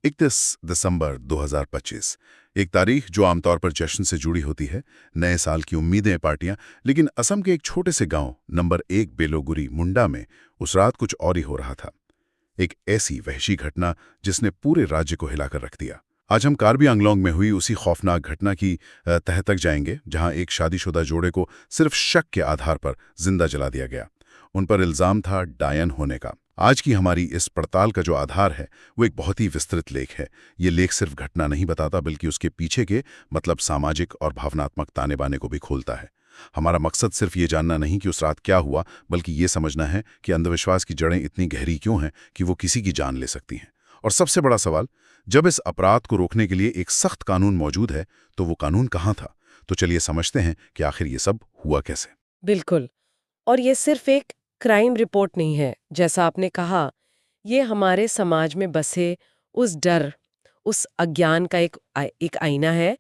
31 दिसंबर 2025, एक तारीख जो आमतौर पर जश्न से जुड़ी होती है, नए साल की उम्मीदें, पार्टियां। लेकिन असम के एक छोटे से गांव नंबर 1 बेलोगुरी मुंडा में उस रात कुछ और ही हो रहा था। एक ऐसी वहशी घटना जिसने पूरे राज्य को हिलाकर रख दिया। आज हम कार्बी आंगलोंग में हुई उसी खौफनाक घटना की तह तक जाएंगे, जहां एक शादीशुदा जोड़े को सिर्फ शक के आधार पर जिंदा जला दिया गया। उन पर इल्जाम था डायन होने का। आज की हमारी इस पड़ताल का जो आधार है वो एक बहुत ही विस्तृत लेख है। ये लेख सिर्फ घटना नहीं बताता, बल्कि उसके पीछे के मतलब सामाजिक और भावनात्मक ताने बाने को भी खोलता है। हमारा मकसद सिर्फ ये जानना नहीं कि उस रात क्या हुआ, बल्कि ये समझना है कि अंधविश्वास की जड़ें इतनी गहरी क्यों हैं कि वो किसी की जान ले सकती हैं। और सबसे बड़ा सवाल, जब इस अपराध को रोकने के लिए एक सख्त कानून मौजूद है, तो वो कानून कहाँ था? तो चलिए समझते हैं कि आखिर ये सब हुआ कैसे। बिल्कुल। और ये सिर्फ एक क्राइम रिपोर्ट नहीं है, जैसा आपने कहा। ये हमारे समाज में बसे उस डर, उस अज्ञान का एक आईना है,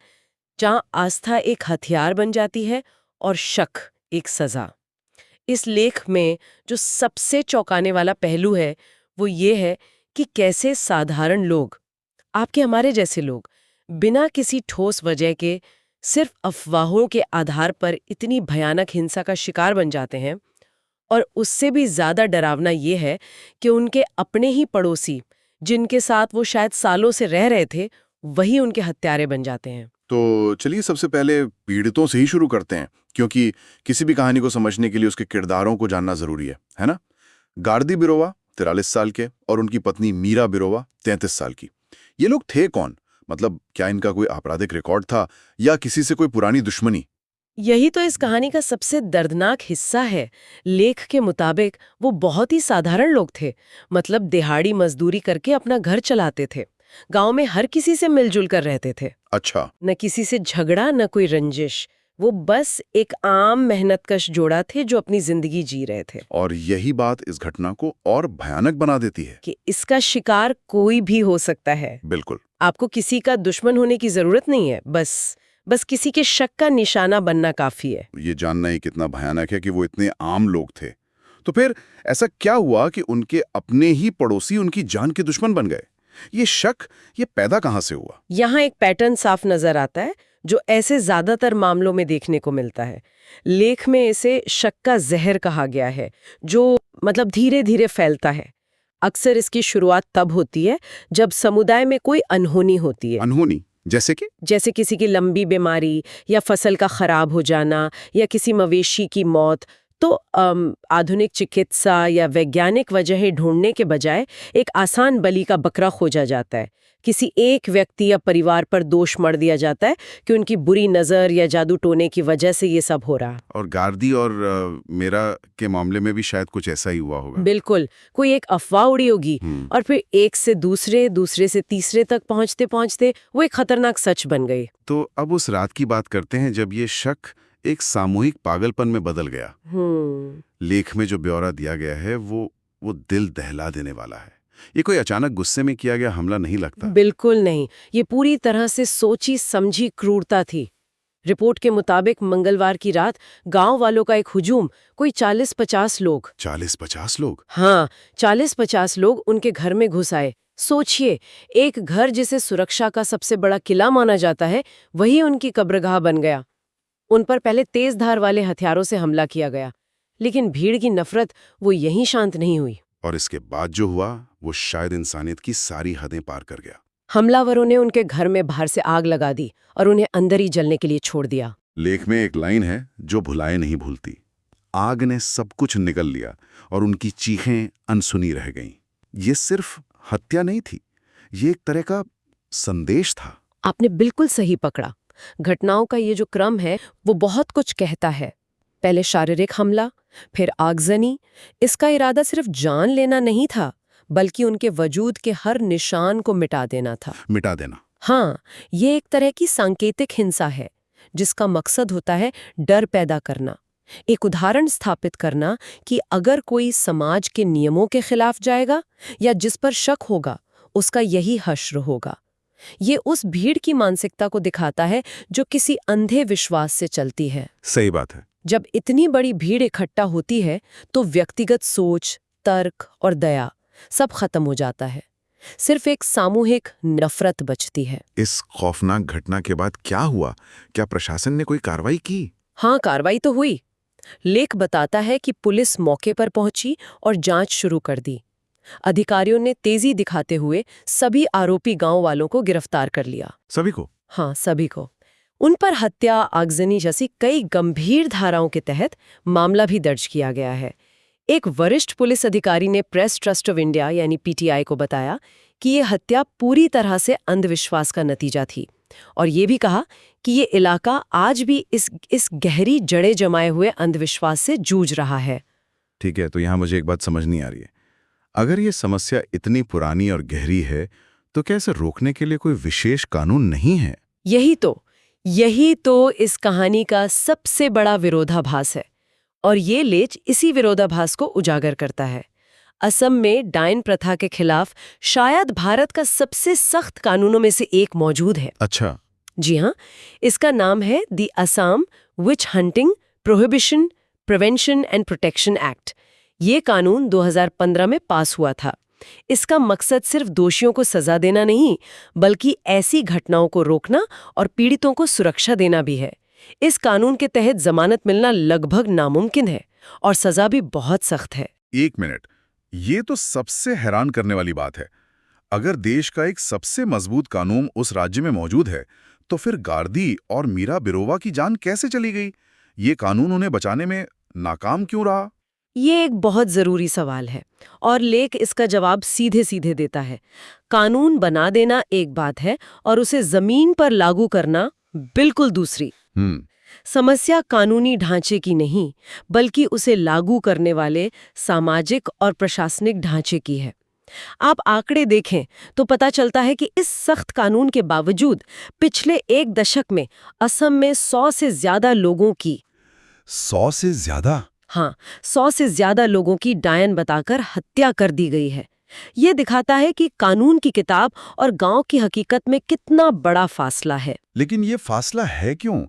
जहाँ आस्था एक हथियार बन जाती है और शक एक सजा। इस लेख में जो सबसे चौंकाने वाला पहलू है, वो ये है कि कैसे साधारण लोग, आपके हमारे जैसे लोग, बिना किसी ठोस वजह के सिर्फ अफवाहों के आधार पर इतनी भयानक हिंसा का शिकार बन जाते हैं। और उससे भी ज्यादा डरावना ये है कि उनके अपने ही पड़ोसी, जिनके साथ वो शायद सालों से रह रहे थे, वही उनके हत्यारे बन जाते हैं। तो चलिए सबसे पहले पीड़ितों से ही शुरू करते हैं, क्योंकि किसी भी कहानी को समझने के लिए उसके किरदारों को जानना जरूरी है ना? गार्दी बिरोवा 43 साल के और उनकी पत्नी मीरा बिरोवा 33 साल की। ये लोग थे कौन? मतलब क्या इनका कोई आपराधिक रिकॉर्ड था या किसी से कोई पुरानी दुश्मनी? यही तो इस कहानी का सबसे दर्दनाक हिस्सा है। लेख के मुताबिक वो बहुत ही साधारण लोग थे। मतलब दिहाड़ी मजदूरी करके अपना घर चलाते थे। गांव में हर किसी से मिलजुल कर रहते थे। अच्छा। न किसी से झगड़ा, न कोई रंजिश। वो बस एक आम मेहनतकश जोड़ा थे जो अपनी जिंदगी जी रहे थे। और यही बात इस घटना को और भयानक बना देती है। कि इसका शिकार कोई भी हो सकता है। बिल्कुल। आपको किसी का दुश्मन होने की जरूरत नहीं है, बस किसी के शक का निशाना बनना काफी है। ये जानना ही कितना भयानक है कि वो इतने आम लोग थे। तो फिर ऐसा क्या हुआ कि उनके अपने ही पड़ोसी उनकी जान के दुश्मन बन गए? ये शक, ये पैदा कहाँ से हुआ? यहाँ एक पैटर्न साफ नजर आता है, जो ऐसे ज्यादातर मामलों में देखने को मिलता है। लेख में इसे शक का जहर कहा गया है, जो मतलब धीरे धीरे फैलता है। अक्सर इसकी शुरुआत तब होती है जब समुदाय में कोई अनहोनी होती है। अनहोनी जैसे कि? जैसे किसी की लंबी बीमारी या फसल का खराब हो जाना या किसी मवेशी की मौत। तो आधुनिक चिकित्सा या वैज्ञानिक वजहें ढूंढने के बजाय एक आसान बलि का बकरा खोजा जाता है। किसी एक व्यक्ति या परिवार पर दोष मढ़ दिया जाता है कि उनकी बुरी नज़र या जादू टोने की वजह से ये सब हो रहा। और गार्दी और मेरा के मामले में भी शायद कुछ ऐसा ही हुआ होगा। बिल्कुल, कोई एक अफवाह उड़ी होगी और फिर एक से दूसरे, दूसरे से तीसरे तक पहुंचते पहुंचते वो एक खतरनाक सच बन गई। तो अब उस रात की बात करते हैं जब ये शक एक सामूहिक पागलपन में बदल गया। लेख में जो ब्यौरा दिया गया है वो दिल दहला देने वाला है। ये कोई अचानक गुस्से में किया गया हमला नहीं लगता। बिल्कुल नहीं, ये पूरी तरह से सोची समझी क्रूरता थी। रिपोर्ट के मुताबिक मंगलवार की रात गांव वालों का एक हुजूम, कोई 40-50 लोग। 40-50 लोग? हाँ, 40-50 लोग उनके घर में घुस आए। सोचिए, एक घर जिसे सुरक्षा का सबसे बड़ा किला माना जाता है, वही उनकी कब्रगाह बन गया। उन पर पहले तेज धार वाले हथियारों से हमला किया गया, लेकिन भीड़ की नफरत वो यहीं शांत नहीं हुई। और इसके बाद जो हुआ वो शायद इंसानियत की सारी हदें पार कर गया। हमलावरों ने उनके घर में बाहर से आग लगा दी और उन्हें अंदर ही जलने के लिए छोड़ दिया। लेख में एक लाइन है जो भुलाए नहीं भूलती। आग ने सब कुछ निगल लिया और उनकी चीखें अनसुनी रह गईं। ये सिर्फ हत्या नहीं थी, ये एक तरह का संदेश था। आपने बिल्कुल सही पकड़ा। घटनाओं का ये जो क्रम है वो बहुत कुछ कहता है। पहले शारीरिक हमला, फिर आगजनी। इसका इरादा सिर्फ जान लेना नहीं था, बल्कि उनके वजूद के हर निशान को मिटा देना था। मिटा देना? हाँ, ये एक तरह की सांकेतिक हिंसा है, जिसका मकसद होता है डर पैदा करना, एक उदाहरण स्थापित करना कि अगर कोई समाज के नियमों के खिलाफ जाएगा या जिस पर शक होगा, उसका यही हश्र होगा। ये उस भीड़ की मानसिकता को दिखाता है जो किसी अंधे विश्वास से चलती है। सही बात है। जब इतनी बड़ी भीड़ इकट्ठा होती है तो व्यक्तिगत सोच, तर्क और दया सब खत्म हो जाता है। सिर्फ एक सामूहिक नफरत बचती है। इस खौफनाक घटना के बाद क्या हुआ? क्या प्रशासन ने कोई कार्रवाई की? हाँ, कार्रवाई तो हुई। लेख बताता है कि पुलिस मौके पर पहुंची और जांच शुरू कर दी। अधिकारियों ने तेजी दिखाते हुए सभी आरोपी गांव वालों को गिरफ्तार कर लिया। सभी को? हाँ, सभी को। उन पर हत्या, आगजनी जैसी कई गंभीर धाराओं के तहत मामला भी दर्ज किया गया है। एक वरिष्ठ पुलिस अधिकारी ने प्रेस ट्रस्ट ऑफ इंडिया यानी पीटीआई को बताया कि ये हत्या पूरी तरह से अंधविश्वास का नतीजा थी और ये भी कहा कि ये इलाका आज भी इस गहरी जड़ें जमाए हुए अंधविश्वास से जूझ रहा है। ठीक है, तो यहाँ मुझे एक बात समझ नहीं आ रही है। अगर ये समस्या इतनी पुरानी और गहरी है, तो क्या इसे रोकने के लिए कोई विशेष कानून नहीं है? यही तो इस कहानी का सबसे बड़ा विरोधाभास है और ये लेख इसी विरोधाभास को उजागर करता है। असम में डायन प्रथा के खिलाफ शायद भारत का सबसे सख्त कानूनों में से एक मौजूद है। अच्छा। जी हाँ, इसका नाम है the Assam which hunting prohibition prevention and protection act. ये कानून 2015 में पास हुआ था। इसका मकसद सिर्फ दोषियों को सजा देना नहीं, बल्कि ऐसी घटनाओं को रोकना और पीड़ितों को सुरक्षा देना भी है। इस कानून के तहत जमानत मिलना लगभग नामुमकिन है और सजा भी बहुत सख्त है। एक मिनट, ये तो सबसे हैरान करने वाली बात है। अगर देश का एक सबसे मजबूत कानून उस राज्य में मौजूद है, तो फिर गार्दी और मीरा बिरोवा की जान कैसे चली गई? ये कानून उन्हें बचाने में नाकाम क्यों रहा? ये एक बहुत जरूरी सवाल है और लेख इसका जवाब सीधे सीधे देता है। कानून बना देना एक बात है और उसे जमीन पर लागू करना बिल्कुल दूसरी। समस्या कानूनी ढांचे की नहीं, बल्कि उसे लागू करने वाले सामाजिक और प्रशासनिक ढांचे की है। आप आंकड़े देखें तो पता चलता है कि इस सख्त कानून के बावजूद पिछले एक दशक में असम में 100 से ज्यादा लोगों की 100 से ज्यादा? हाँ, 100 से ज्यादा लोगों की डायन बताकर हत्या कर दी गई है। ये दिखाता है कि कानून की किताब और गांव की हकीकत में कितना बड़ा फासला है। लेकिन ये फासला है क्यों?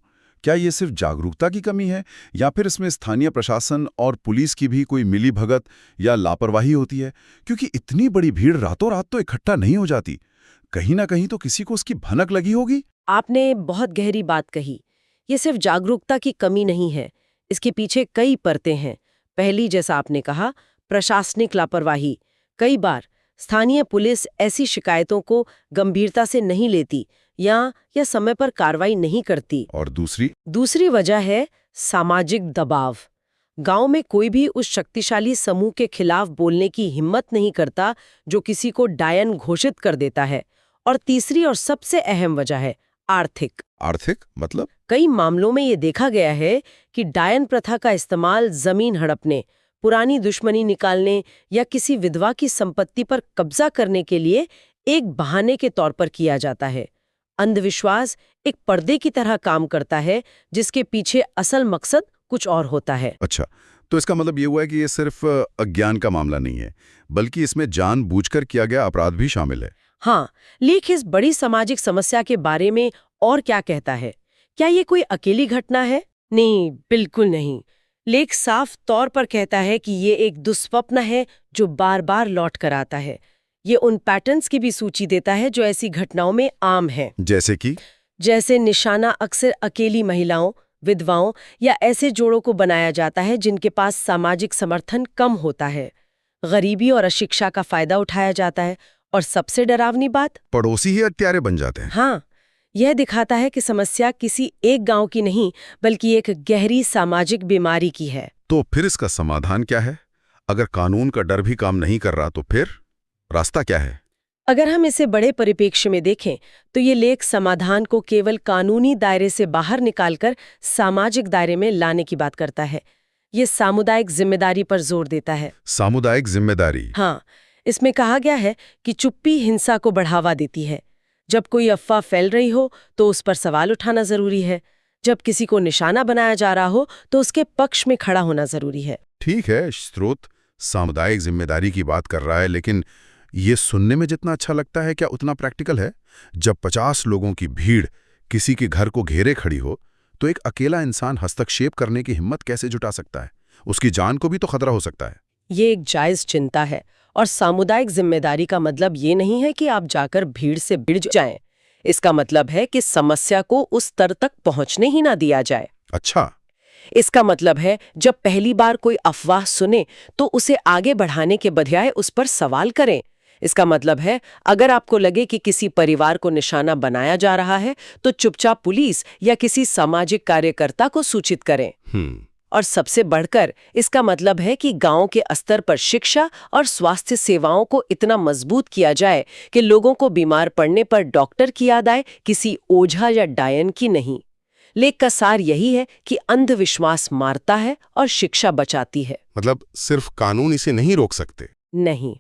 क्या ये सिर्फ जागरूकता की कमी है, या फिर इसमें स्थानीय प्रशासन और पुलिस की भी कोई मिलीभगत या लापरवाही होती है? क्योंकि इतनी बड़ी भीड़ रातों रात तो इकट्ठा नहीं हो जाती। कहीं ना कहीं तो किसी को उसकी भनक लगी होगी। आपने बहुत गहरी बात कही। ये सिर्फ जागरूकता की कमी नहीं है, इसके पीछे कई परतें हैं। पहली, जैसा आपने कहा, प्रशासनिक लापरवाही। कई बार स्थानीय पुलिस ऐसी शिकायतों को गंभीरता से नहीं लेती या समय पर कार्रवाई नहीं करती। और दूसरी वजह है सामाजिक दबाव। गांव में कोई भी उस शक्तिशाली समूह के खिलाफ बोलने की हिम्मत नहीं करता जो किसी को डायन घोषित कर देता है। और तीसरी और सबसे अहम वजह है आर्थिक मतलब? कई मामलों में ये देखा गया है कि डायन प्रथा का इस्तेमाल जमीन हड़पने, पुरानी दुश्मनी निकालने या किसी विधवा की संपत्ति पर कब्जा करने के लिए एक बहाने के तौर पर किया जाता है। अंधविश्वास एक पर्दे की तरह काम करता है जिसके पीछे असल मकसद कुछ और होता है। अच्छा, तो इसका मतलब ये हुआ है कि ये सिर्फ अज्ञान का मामला नहीं है, बल्कि इसमें जानबूझकर किया गया अपराध भी शामिल है। हाँ, लेख इस बड़ी सामाजिक समस्या के बारे में और क्या कहता है? क्या ये कोई अकेली घटना है? नहीं, बिल्कुल नहीं। लेख साफ तौर पर कहता है कि ये एक दुष्स्वप्न है जो बार बार लौट कर आता है। ये उन पैटर्न्स की भी सूची देता है जो ऐसी घटनाओं में आम हैं। जैसे निशाना अक्सर अकेली महिलाओं, विधवाओं या ऐसे जोड़ों को बनाया जाता है जिनके पास सामाजिक समर्थन कम होता है। गरीबी और अशिक्षा का फायदा उठाया जाता है और सबसे डरावनी बात, पड़ोसी ही हत्यारे बन जाते हैं। हाँ, यह दिखाता है कि समस्या किसी एक गांव की नहीं बल्कि एक गहरी सामाजिक बीमारी की है। तो फिर इसका समाधान क्या है? अगर कानून का डर भी काम नहीं कर रहा तो फिर रास्ता क्या है? अगर हम इसे बड़े परिप्रेक्ष्य में देखें तो ये लेख समाधान को केवल कानूनी दायरे से बाहर निकालकर सामाजिक दायरे में लाने की बात करता है। ये सामुदायिक जिम्मेदारी पर जोर देता है। सामुदायिक जिम्मेदारी? हाँ, इसमें कहा गया है कि चुप्पी हिंसा को बढ़ावा देती है। जब कोई अफवाह फैल रही हो तो उस पर सवाल उठाना जरूरी है। जब किसी को निशाना बनाया जा रहा हो तो उसके पक्ष में खड़ा होना जरूरी है। ठीक है, स्रोत सामुदायिक जिम्मेदारी की बात कर रहा है, लेकिन ये सुनने में जितना अच्छा लगता है, क्या उतना प्रैक्टिकल है? जब 50 लोगों की भीड़ किसी के घर को घेरे खड़ी हो तो एक अकेला इंसान हस्तक्षेप करने की हिम्मत कैसे जुटा सकता है? उसकी जान को भी तो खतरा हो सकता है। ये एक जायज चिंता है और सामुदायिक जिम्मेदारी का मतलब ये नहीं है कि आप जाकर भीड़ से भिड़ जाएं। इसका मतलब है कि समस्या को उस स्तर तक पहुंचने ही ना दिया जाए। अच्छा। इसका मतलब है जब पहली बार कोई अफवाह सुने तो उसे आगे बढ़ाने के बजाय उस पर सवाल करें। इसका मतलब है अगर आपको लगे कि किसी परिवार को निशाना बनाया जा रहा है तो चुपचाप पुलिस या किसी सामाजिक कार्यकर्ता को सूचित करें। और सबसे बढ़कर इसका मतलब है कि गांव के स्तर पर शिक्षा और स्वास्थ्य सेवाओं को इतना मजबूत किया जाए कि लोगों को बीमार पड़ने पर डॉक्टर की याद आए, किसी ओझा या डायन की नहीं। लेख का सार यही है कि अंधविश्वास मारता है और शिक्षा बचाती है। मतलब सिर्फ कानून इसे नहीं रोक सकते? नहीं,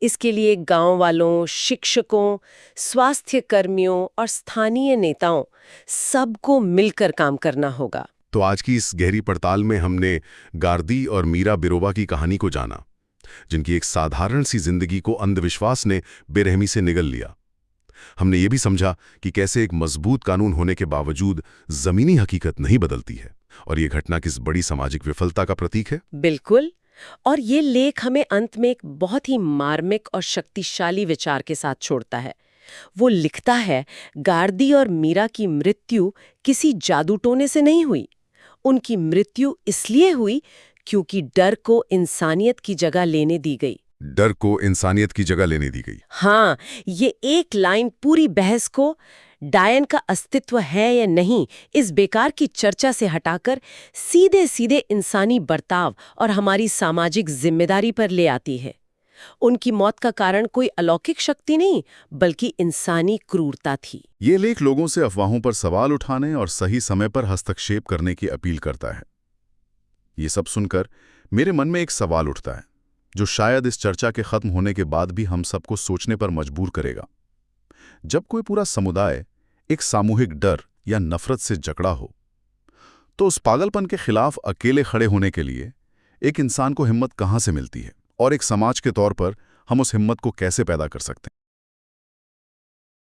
इसके लिए गांव वालों, शिक्षकों, स्वास्थ्य कर्मियों और स्थानीय नेताओं सबको मिलकर काम करना होगा। तो आज की इस गहरी पड़ताल में हमने गार्दी और मीरा बिरोवा की कहानी को जाना, जिनकी एक साधारण सी जिंदगी को अंधविश्वास ने बेरहमी से निगल लिया। हमने ये भी समझा कि कैसे एक मजबूत कानून होने के बावजूद जमीनी हकीकत नहीं बदलती है, और ये घटना किस बड़ी सामाजिक विफलता का प्रतीक है। बिल्कुल। और ये लेख हमें अंत में एक बहुत ही मार्मिक और शक्तिशाली विचार के साथ छोड़ता है। वो लिखता है, गार्दी और मीरा की मृत्यु किसी जादू टोने से नहीं हुई। उनकी मृत्यु इसलिए हुई क्योंकि डर को इंसानियत की जगह लेने दी गई। डर को इंसानियत की जगह लेने दी गई। हाँ, ये एक लाइन पूरी बहस को डायन का अस्तित्व है या नहीं इस बेकार की चर्चा से हटाकर सीधे सीधे इंसानी बर्ताव और हमारी सामाजिक जिम्मेदारी पर ले आती है। उनकी मौत का कारण कोई अलौकिक शक्ति नहीं, बल्कि इंसानी क्रूरता थी। ये लेख लोगों से अफवाहों पर सवाल उठाने और सही समय पर हस्तक्षेप करने की अपील करता है। ये सब सुनकर मेरे मन में एक सवाल उठता है, जो शायद इस चर्चा के खत्म होने के बाद भी हम सबको सोचने पर मजबूर करेगा। जब कोई पूरा समुदाय एक सामूहिक डर या नफरत से जकड़ा हो, तो उस पागलपन के खिलाफ अकेले खड़े होने के लिए एक इंसान को हिम्मत कहाँ से मिलती है, और एक समाज के तौर पर हम उस हिम्मत को कैसे पैदा कर सकते हैं।